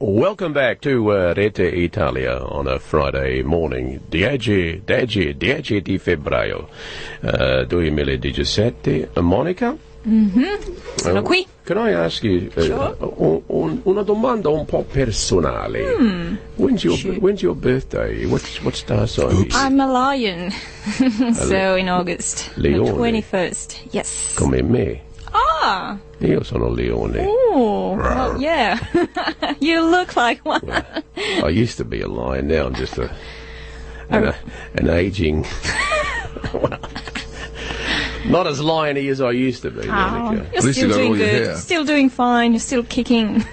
Welcome back to Rete Italia on a Friday morning, 10 di febbraio 2017. Monica? Sono qui. Can I ask you Sure. una domanda un po' personale? When's your birthday? What star sign are you? I'm a lion. So in August. Leone. The 21st. Yes. Come me. Ah. Io sono leone. Oh. Well, yeah. You look like one. Well, I used to be a lion. Now I'm just an aging... Not as liony as I used to be, Monica. You're still doing good. Still doing fine. You're still kicking.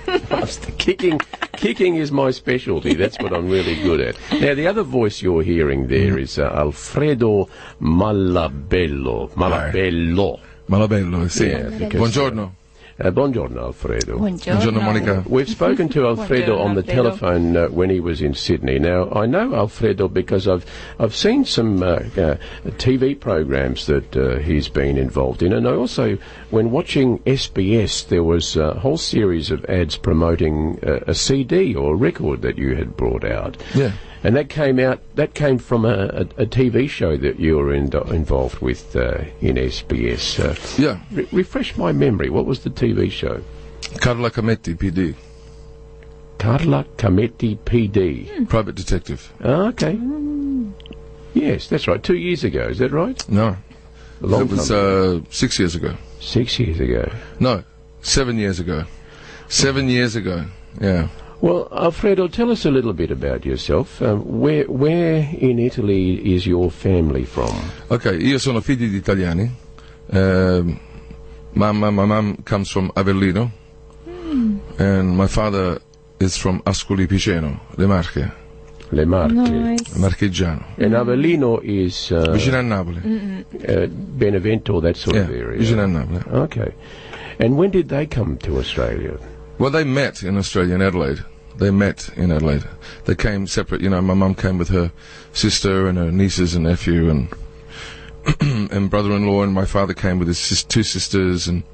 Kicking is my specialty. That's what I'm really good at. Now, the other voice you're hearing there is Alfredo Malabello. Malabello, sì. Yeah, Buongiorno. Buongiorno, Alfredo. Buongiorno, Monica. We've spoken to Alfredo on the telephone when he was in Sydney. Now, I know Alfredo because I've seen some TV programs that he's been involved in, and I also, when watching SBS, there was a whole series of ads promoting a CD or a record that you had brought out. Yeah. And that came from a TV show that you were involved with in SBS. Yeah. Refresh my memory. What was the TV show? Carla Cametti, PD. Carla Cametti, PD. Private detective. Oh, okay. Yes, that's right. 2 years ago. Is that right? No. It was 6 years ago. 6 years ago. No, 7 years ago. 7 years ago, yeah. Well, Alfredo, tell us a little bit about yourself. Where in Italy is your family from? Okay, io sono figlio di italiani. My mom comes from Avellino. And my father is from Ascoli Piceno, Le Marche. Le Marche. Nice. Marchigiano. And Avellino is... Vicino a Napoli. Benevento, that sort of area. Vicino a Napoli. Okay. And when did they come to Australia? Well, they met in Australia, in Adelaide. They met in Adelaide. They came separate. You know, my mum came with her sister and her nieces and nephew and and brother-in-law, and my father came with his two sisters, and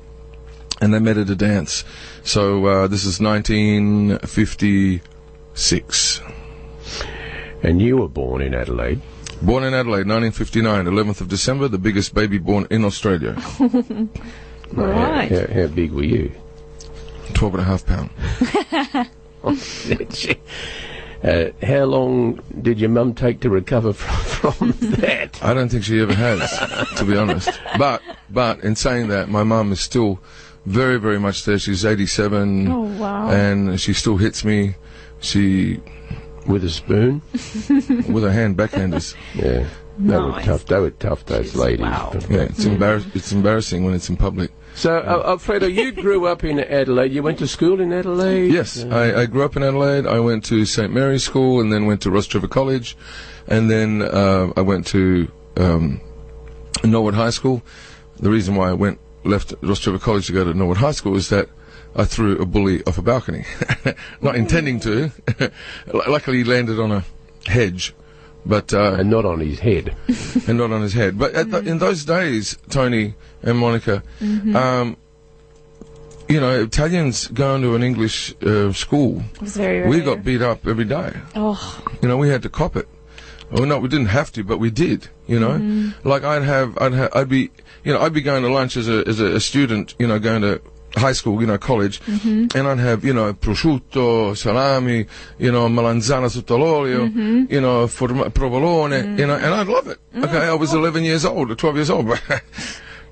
they met at a dance. So this is 1956. And you were born in Adelaide? Born in Adelaide, 1959, 11th of December, the biggest baby born in Australia. Right. How big were you? 12.5 pounds. How long did your mum take to recover from that? I don't think she ever has, to be honest. But in saying that, my mum is still very, very much there. She's 87. Oh, wow. And she still hits me. She... With a spoon? With her hand, backhanders. Yeah. Nice. They were tough, those ladies. Wow. Yeah, it's embarrassing when it's in public. So, Alfredo, you grew up in Adelaide. You went to school in Adelaide? Yes, I grew up in Adelaide. I went to St. Mary's School and then went to Ross River College. And then I went to Norwood High School. The reason why I left Ross River College to go to Norwood High School is that I threw a bully off a balcony. Not intending to. Luckily he landed on a hedge. But and not on his head. And not on his head. But in those days, Tony and Monica, you know, Italians going to an English school, It was very rare. we got beat up every day. Oh. You know, we had to cop it. Well, no, we didn't have to, but we did. You know, like I'd be going to lunch as a student. You know, going to high school, you know, college, and I'd have, you know, prosciutto, salami, you know, melanzana sotto l'olio, you know, provolone, you know, and I'd love it. Okay, I was 11 years old, or 12 years old, but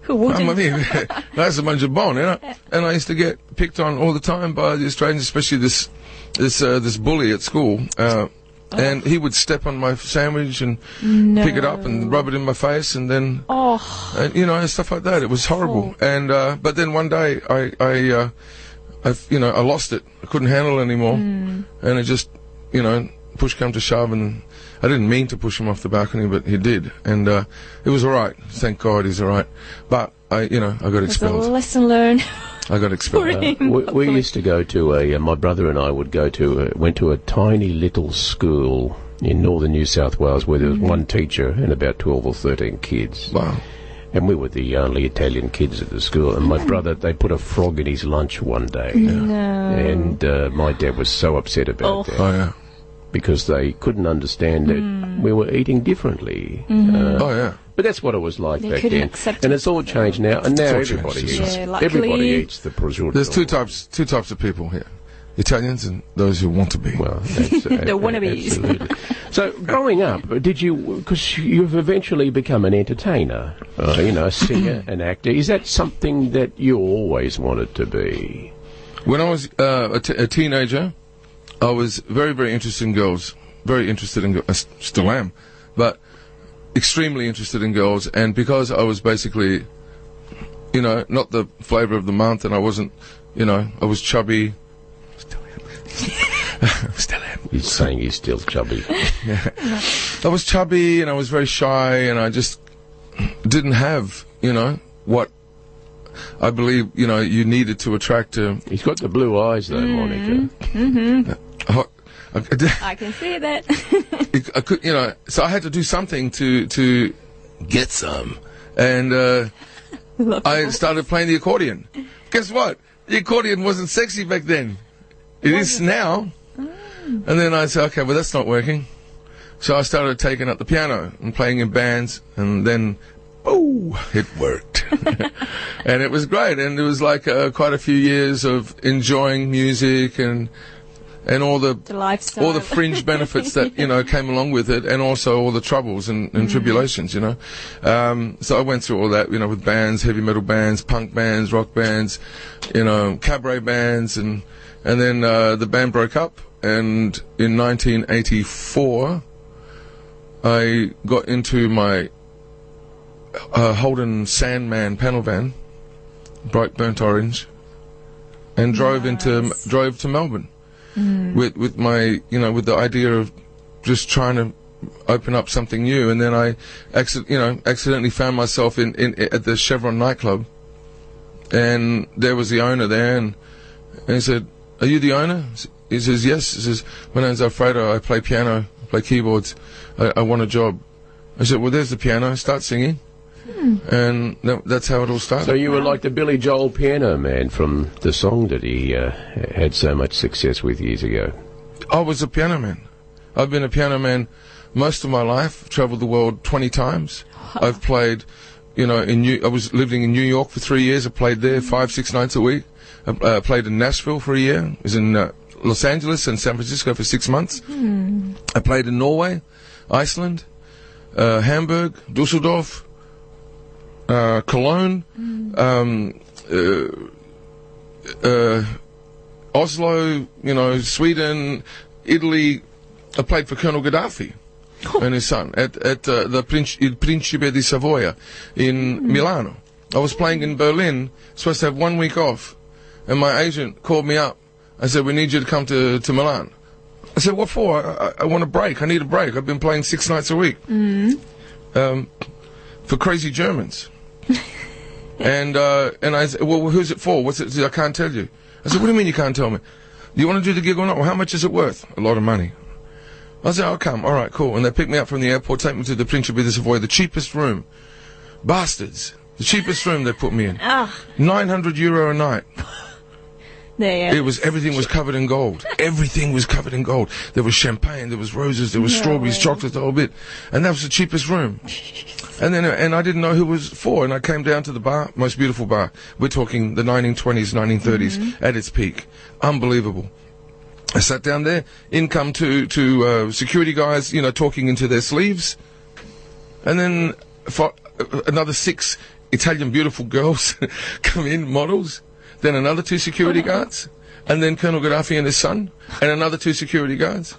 Who wouldn't? that's a bunch of bone, you know. And I used to get picked on all the time by the Australians, especially this bully at school. And he would step on my sandwich and pick it up and rub it in my face, and then, and, you know, and stuff like that. It was horrible. And but then one day I lost it. I couldn't handle it anymore, and it just, you know, push come to shove, and I didn't mean to push him off the balcony, but he did, and it was all right. Thank God he's all right. But I got expelled. It's a lesson learned. I got expelled. We used to go to my brother and I went to a tiny little school in northern New South Wales where there was one teacher and about 12 or 13 kids. Wow. and we were the only Italian kids at the school. And my brother, they put a frog in his lunch one day, and my dad was so upset about that. Oh, yeah. Because they couldn't understand that we were eating differently. Oh, yeah. But that's what it was like back couldn't then. accept and it's all changed now, and now It's all everybody changed. eats. Yeah, luckily- Everybody eats the prosciutto. There's two types of people here. Italians and those who want to be. Well, The wannabes. Absolutely. So, growing up, did you? Because you've eventually become an entertainer, a singer, an actor. Is that something that you always wanted to be? When I was a teenager, I was very, very interested in girls. Very interested in girls. I still am. But extremely interested in girls. And because I was basically, not the flavour of the month, and I wasn't, I was chubby. Still am. He's saying he's still chubby. Yeah. I was chubby, and I was very shy, and I just didn't have, what I believe, you needed to attract a... He's got the blue eyes, though, Monica. I can see that. I could, so I had to do something to get some, and I started playing the accordion. Guess what? The accordion wasn't sexy back then. It is now. And then I said, okay, well that's not working. So I started taking up the piano and playing in bands, and then, it worked. And it was great, and it was like quite a few years of enjoying music and all the lifestyle. all the fringe benefits that came along with it, and also all the troubles and tribulations. So I went through all that, with bands, heavy metal bands, punk bands, rock bands, cabaret bands, and then the band broke up. And in 1984, I got into my Holden Sandman panel van, bright burnt orange, and drove to Melbourne. With my, with the idea of just trying to open up something new. And then I accidentally found myself at the Chevron nightclub, and there was the owner there, and he said, "Are you the owner?" He says, "Yes." He says, "My name's Alfredo. I play piano, play keyboards. I want a job." I said, "Well, there's the piano. Start singing." And that's how it all started. So you were like the Billy Joel piano man from the song that he had so much success with years ago. I was a piano man. I've been a piano man most of my life. Traveled the world 20 times. I've played, I was living in New York for 3 years. I played there 5-6 nights a week. I played in Nashville for a year. I was in Los Angeles and San Francisco for 6 months. I played in Norway, Iceland, Hamburg, Dusseldorf, Cologne, Oslo, Sweden, Italy. I played for Colonel Gaddafi and his son at the Principe di Savoia in Milano. I was playing in Berlin, supposed to have 1 week off, and my agent called me up. I said, "We need you to come to Milan." I said, "What for?" I want a break. I need a break. I've been playing 6 nights a week for crazy Germans. And I said, "Well, who's it for? What's it?" I can't tell you. I said, "What do you mean you can't tell me? Do you want to do the gig or not? Well, how much is it worth?" "A lot of money." I said, "I'll come." "All right, cool." And they picked me up from the airport, take me to the Principe di Savoia, the cheapest room. Bastards. The cheapest room they put me in. €900 a night. Everything was covered in gold. Everything was covered in gold. There was champagne, there was roses, there was strawberries, chocolate, the whole bit. And that was the cheapest room. And then, I didn't know who it was for, and I came down to the bar, most beautiful bar. We're talking the 1920s, 1930s, at its peak. Unbelievable. I sat down there, in come two security guys, talking into their sleeves. And then another 6 Italian beautiful girls come in, models. Then another 2 security guards, and then Colonel Gaddafi and his son, and another 2 security guards.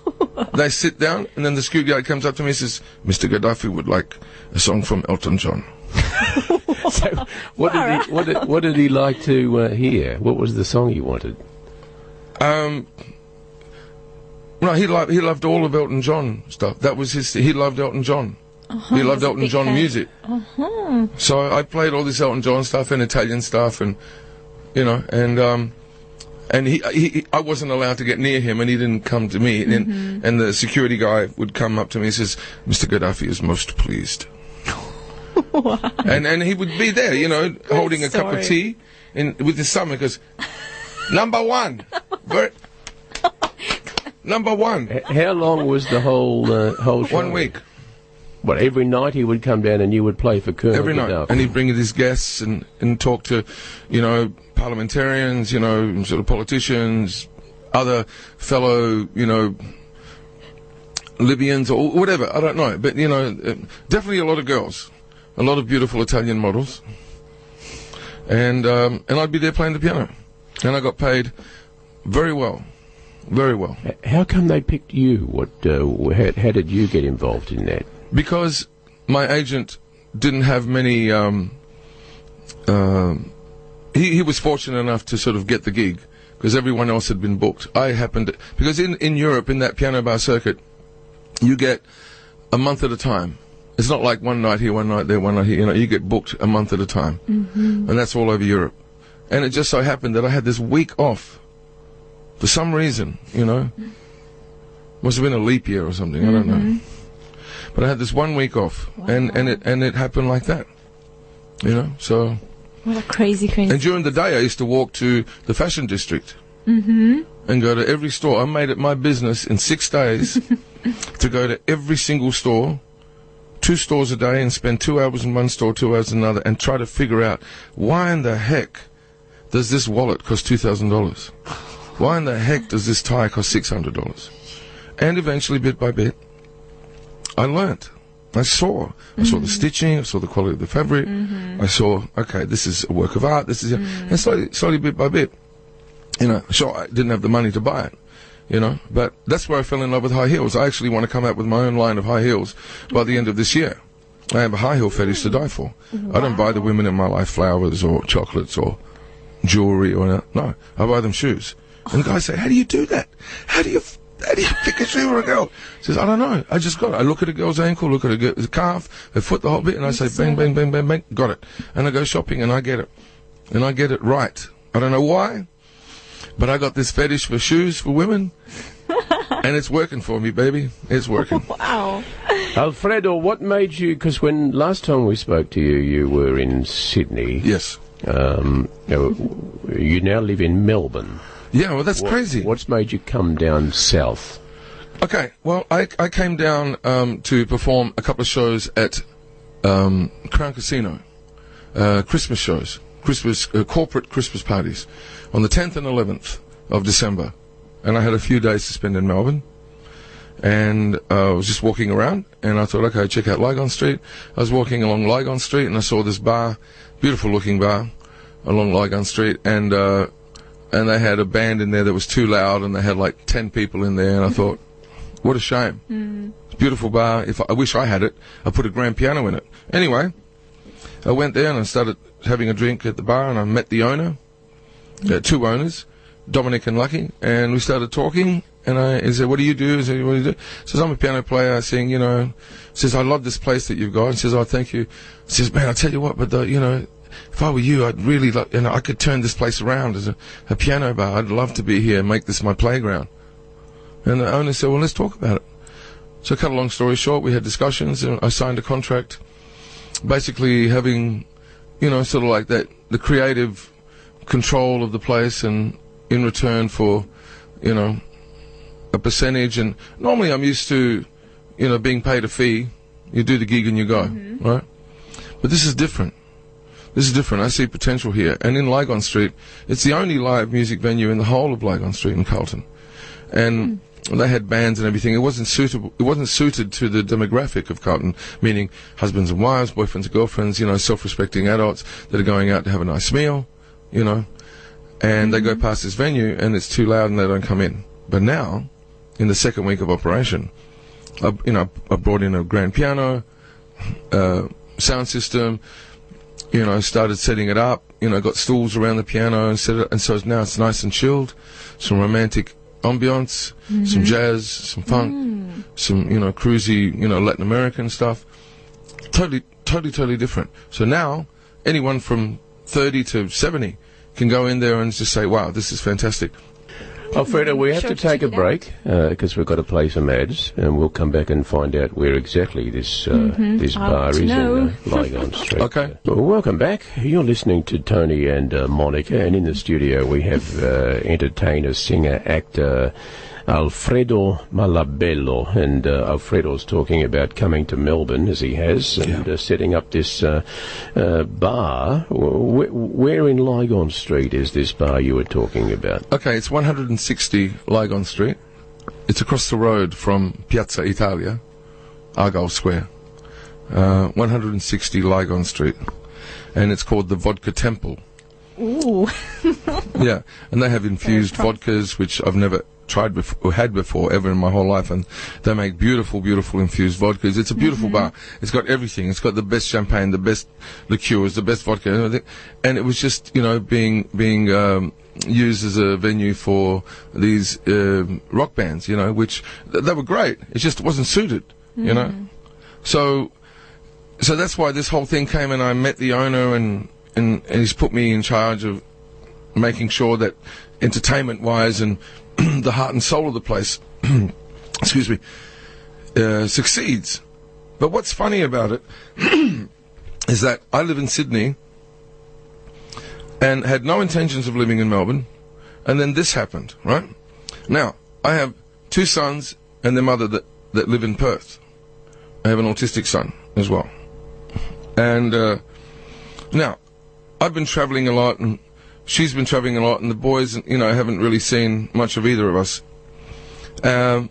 They sit down, and then the security guard comes up to me and says, "Mr. Gaddafi would like a song from Elton John." So, what did he like to hear? What was the song he wanted? No, he loved all of Elton John stuff. That was he loved Elton John. He loved Elton John music. So I played all this Elton John stuff and Italian stuff, and and I wasn't allowed to get near him, and he didn't come to me. And the security guy would come up to me and says, "Mr. Gaddafi is most pleased." Wow. And he would be there, you know, holding a cup of tea with his thumb. He goes, number one. Number one. How long was the whole show? 1 week. What, every night he would come down and you would play for Colonel Every night. Gaddafi? And he'd bring in his guests and talk to, you know, parliamentarians, you know, sort of politicians, other fellow, you know, Libyans or whatever. I don't know. But, you know, definitely a lot of girls. A lot of beautiful Italian models. And I'd be there playing the piano. And I got paid very well. Very well. How come they picked you? How did you get involved in that? Because my agent didn't have many. He was fortunate enough to sort of get the gig because everyone else had been booked. I happened because in Europe, in that piano bar circuit, you get a month at a time. It's not like one night here, one night there, one night here. You know, you get booked a month at a time, and that's all over Europe. And it just so happened that I had this week off for some reason. You know, must have been a leap year or something. I don't know. But I had this 1 week off, and it happened like that, you know. So what a crazy. And during the day, I used to walk to the fashion district and go to every store. I made it my business in 6 days to go to every single store, 2 stores a day, and spend 2 hours in one store, 2 hours in another, and try to figure out why in the heck does this wallet cost $2,000? Why in the heck does this tie cost $600? And eventually, bit by bit, I learnt. I saw the stitching. I saw the quality of the fabric. I saw, okay, this is a work of art. This is, and slowly, bit by bit, you know. Sure, I didn't have the money to buy it, you know, but that's where I fell in love with high heels. I actually want to come out with my own line of high heels by the end of this year. I have a high heel fetish to die for. Wow. I don't buy the women in my life flowers or chocolates or jewelry or no. I buy them shoes. And guys say, "How do you do that? How do you pick a shoe or a girl?" Says, "I don't know. I just got it. I look at a girl's ankle, look at a calf, her foot, the whole bit, and I say, bang, bang, bang, bang, bang, got it." And I go shopping and I get it. And I get it right. I don't know why, but I got this fetish for shoes for women. And it's working for me, baby. It's working. Wow. Alfredo, what made you, because when last time we spoke to you, you were in Sydney. Yes. You now live in Melbourne. Yeah, well, that's crazy. What's made you come down south? Okay, well, I came down to perform a couple of shows at Crown Casino, Christmas shows, corporate Christmas parties, on the 10th and 11th of December. And I had a few days to spend in Melbourne. And I was just walking around, and I thought, okay, check out Lygon Street. I was walking along Lygon Street, and I saw this bar, beautiful-looking bar, along Lygon Street, and they had a band in there that was too loud, and they had like 10 people in there, and I thought, what a shame. It's a beautiful bar. I wish I had it. I put a grand piano in it. Anyway, I went there and I started having a drink at the bar, and I met the owner, 2 owners, Dominic and Lucky, and we started talking, and he said, "What do you do?" I said, "What do you do?" He says, "I'm a piano player. I sing, you know." He says, "I love this place that you've got." He says, "Oh, thank you." He says, "Man, I tell you what, but you know, if I were you, I'd really like, you know, I could turn this place around as a piano bar. I'd love to be here and make this my playground." And the owner said, "Well, let's talk about it." So, cut a long story short, we had discussions, and I signed a contract, basically having, you know, sort of like that, the creative control of the place, and in return for, you know, a percentage. And normally I'm used to, you know, being paid a fee. You do the gig and you go, right? But this is different. This is different. I see potential here. And in Lygon Street, it's the only live music venue in the whole of Lygon Street in Carlton. And they had bands and everything. It wasn't suitable. It wasn't suited to the demographic of Carlton, meaning husbands and wives, boyfriends and girlfriends, you know, self-respecting adults that are going out to have a nice meal, you know. And they go past this venue, and it's too loud, and they don't come in. But now, in the second week of operation, I brought in a grand piano, sound system, you know, started setting it up, you know, got stools around the piano and set it, and so now it's nice and chilled, some romantic ambiance, some jazz, some funk, some, you know, cruisy, you know, Latin American stuff. Totally different. So now, anyone from 30 to 70 can go in there and just say, wow, this is fantastic. Alfredo, we have Sure to to take a check it break because we've got to play some ads, and we'll come back and find out where exactly this this bar is in Lygon Street. Okay. Well, welcome back. You're listening to Tony and Monica, and in the studio we have entertainer, singer, actor Alfredo Malabello, and Alfredo's talking about coming to Melbourne, as he has, and setting up this bar. Where in Lygon Street is this bar you were talking about? Okay, it's 160 Lygon Street. It's across the road from Piazza Italia, Argyle Square. 160 Lygon Street. And it's called the Vodka Temple. Ooh. Yeah, and they have infused vodkas, which I've never tried before, or had before ever in my whole life, and they make beautiful, beautiful infused vodkas. It's a beautiful bar. It's got everything. It's got the best champagne, the best liqueurs, the best vodka, and everything. And it was just, being used as a venue for these rock bands, which they were great. It just wasn't suited, So that's why this whole thing came, and I met the owner, and he's put me in charge of making sure that entertainment-wise and the heart and soul of the place, excuse me, succeeds. But what's funny about it is that I live in Sydney and had no intentions of living in Melbourne, and then this happened, right? Now, I have 2 sons and their mother that live in Perth. I have an autistic son as well. And now, I've been travelling a lot, and she's been travelling a lot, and the boys, haven't really seen much of either of us. And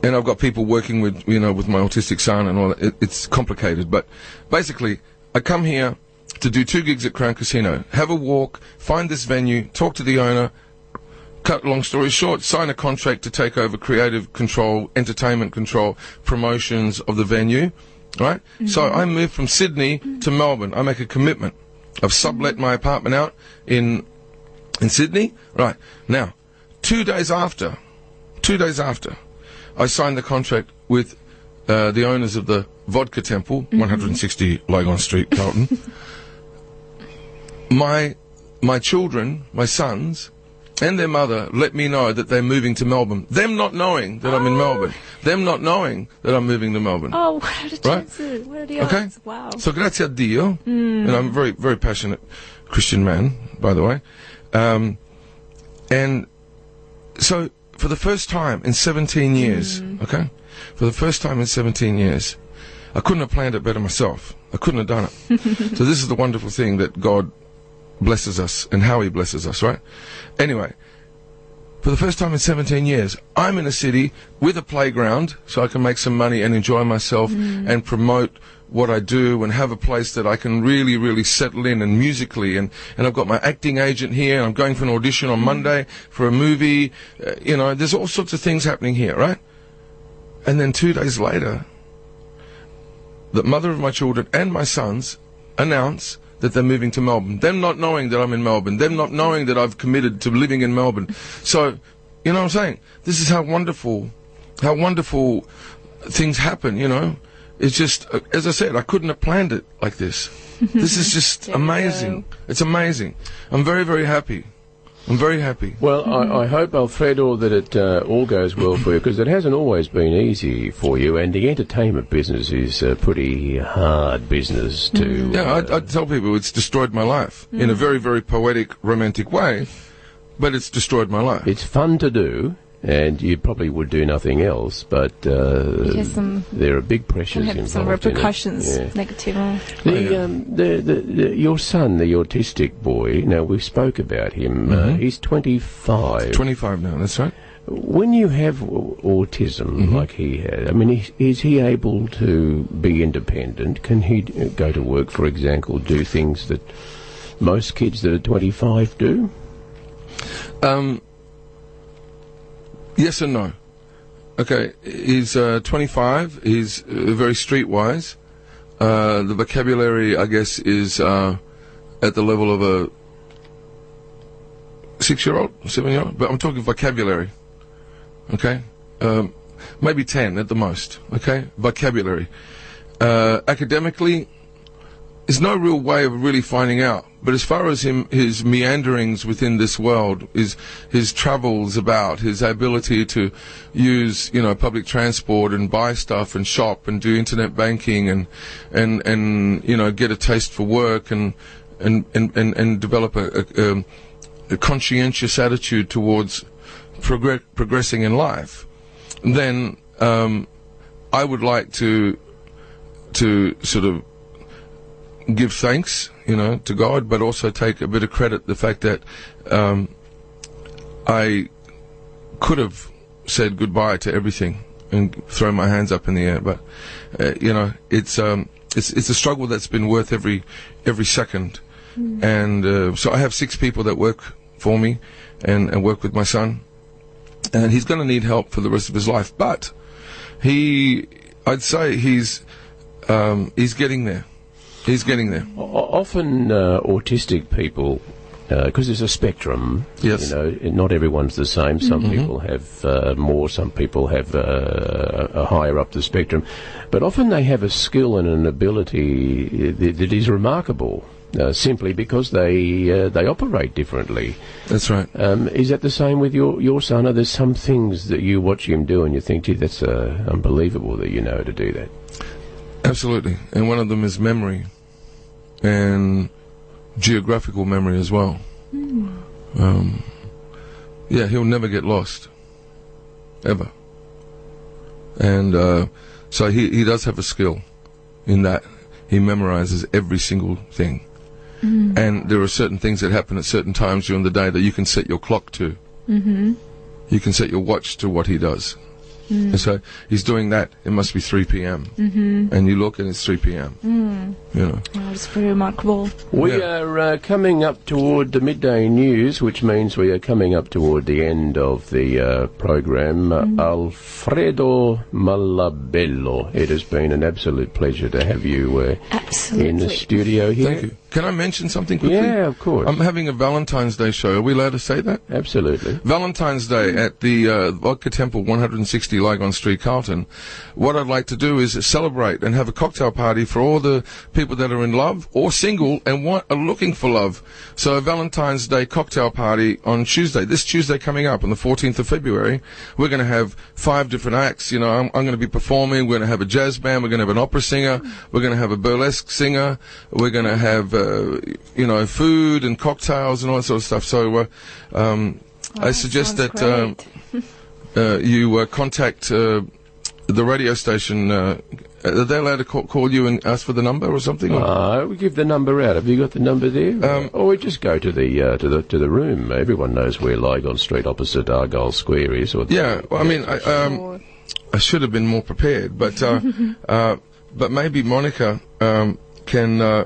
I've got people working with, with my autistic son and all that. It's complicated, but basically, I come here to do 2 gigs at Crown Casino, have a walk, find this venue, talk to the owner, cut long story short, sign a contract to take over creative control, entertainment control, promotions of the venue, right? So I moved from Sydney to Melbourne. I make a commitment. I've sublet my apartment out in Sydney. Right. Now, 2 days after, I signed the contract with the owners of the Vodka Temple, 160 Lygon Street, Carlton. My children, my sons, and their mother let me know that they're moving to Melbourne. Them not knowing that I'm in Melbourne. Them not knowing that I'm moving to Melbourne. Oh, what are the chances? What are the odds? Okay? Wow. So grazie a Dio, and I'm a very, very passionate Christian man, by the way. And so for the first time in 17 years, for the first time in 17 years, I couldn't have planned it better myself. I couldn't have done it. So this is the wonderful thing that God blesses us and how he blesses us, right? Anyway, for the first time in 17 years, I'm in a city with a playground so I can make some money and enjoy myself and promote what I do and have a place that I can really, really settle in and musically. And I've got my acting agent here, and I'm going for an audition on Monday for a movie. There's all sorts of things happening here, right? And then 2 days later, the mother of my children and my sons announce that they're moving to Melbourne. Them not knowing that I'm in Melbourne. Them not knowing that I've committed to living in Melbourne. So, you know what I'm saying? This is how wonderful things happen, It's just, as I said, I couldn't have planned it like this. This is just amazing. It's amazing. I'm very, very happy. I'm very happy. Well, I hope, Alfredo, that it all goes well for you, because it hasn't always been easy for you, and the entertainment business is a pretty hard business to... Yeah, I tell people it's destroyed my life in a very, very poetic, romantic way, but it's destroyed my life. It's fun to do, and you probably would do nothing else, but there are big pressures involved. Some repercussions, negative. Your son, the autistic boy, now we spoke about him, he's 25. 25 now, that's right. When you have autism like he had, I mean, is he able to be independent? Can he go to work, for example, do things that most kids that are 25 do? Yes and no. Okay, he's 25. He's very streetwise. The vocabulary, I guess, is at the level of a 6-year-old, 7-year-old. But I'm talking vocabulary. Okay, maybe 10 at the most. Okay, vocabulary. Academically, there's no real way of really finding out. But as far as his meanderings within this world, his travels about, his ability to use, public transport and buy stuff and shop and do internet banking and get a taste for work and develop a conscientious attitude towards progressing in life, then I would like to sort of give thanks, to God, but also take a bit of credit the fact that I could have said goodbye to everything and thrown my hands up in the air, but it's a struggle that's been worth every second. And so I have 6 people that work for me and work with my son, and he's going to need help for the rest of his life, but I'd say he's getting there. He's getting there. Often autistic people, because there's a spectrum, yes. Not everyone's the same. Some people have more, some people have a higher up the spectrum. But often they have a skill and an ability that is remarkable, simply because they operate differently. That's right. Is that the same with your son? Are there some things that you watch him do and you think, gee, that's unbelievable that you know how to do that? Absolutely. And one of them is memory and geographical memory as well. He'll never get lost, ever. And so he does have a skill in that. He memorizes every single thing. And there are certain things that happen at certain times during the day that you can set your clock to. You can set your watch to what he does. And so he's doing that. It must be 3 p.m. And you look and it's 3 p.m. That's pretty remarkable. We are coming up toward the midday news, which means we are coming up toward the end of the program. Alfredo Malabello, it has been an absolute pleasure to have you in the studio here. Thank you. Can I mention something quickly? Yeah, of course. I'm having a Valentine's Day show. Are we allowed to say that? Absolutely. Valentine's Day at the Vodka Temple, 160 Lygon Street, Carlton. What I'd like to do is celebrate and have a cocktail party for all the people that are in love or single and are looking for love. So a Valentine's Day cocktail party on Tuesday. This Tuesday coming up on the 14th of February. We're going to have 5 different acts. I'm going to be performing. We're going to have a jazz band. We're going to have an opera singer. We're going to have a burlesque singer. We're going to have food and cocktails and all that sort of stuff. So I suggest that you contact the radio station. Are they allowed to call you and ask for the number or something? We give the number out. Have you got the number there? Or we just go to the room. Everyone knows where Lygon Street opposite Argyle Square is. I should have been more prepared, but maybe Monica can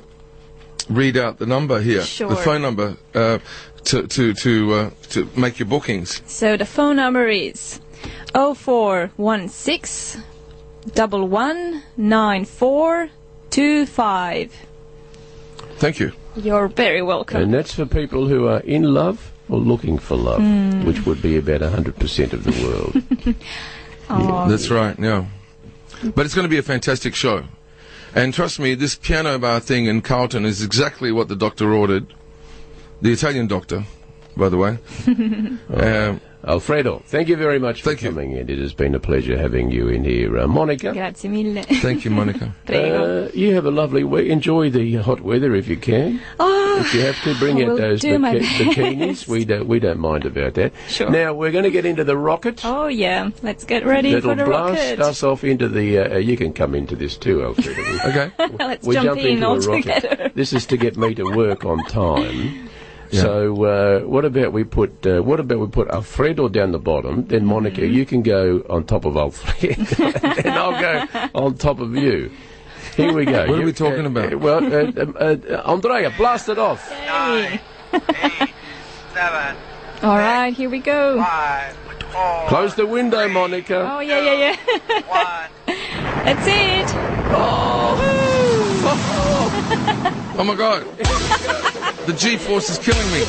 read out the number here, the phone number, to make your bookings. So the phone number is 0416 119425. Thank you. You're very welcome. And that's for people who are in love or looking for love, which would be about 100% of the world. That's right, yeah. But it's going to be a fantastic show. And trust me, this piano bar thing in Carlton is exactly what the doctor ordered. The Italian doctor, by the way. Alfredo, thank you very much for coming in. It has been a pleasure having you in here. Monica? Grazie mille. Thank you, Monica. You have a lovely week. Enjoy the hot weather if you can. If you have to, bring out those bikinis. We don't mind about that. Sure. Now, we're going to get into the rocket. Oh, yeah. Let's get ready for the rocket. That'll blast us off into the... you can come into this too, Alfredo. Okay. Let's jump in all together. This is to get me to work on time. Yeah. So what about we put Alfredo down the bottom? Then Monica, you can go on top of Alfredo, and I'll go on top of you. Here we go. What are we talking about? Andrea, blast it off. 9, 8, 7. All right, here we go. 5, 4. Close the window, Monica. Oh yeah. 1. That's it. Oh my God. The G-force is killing me.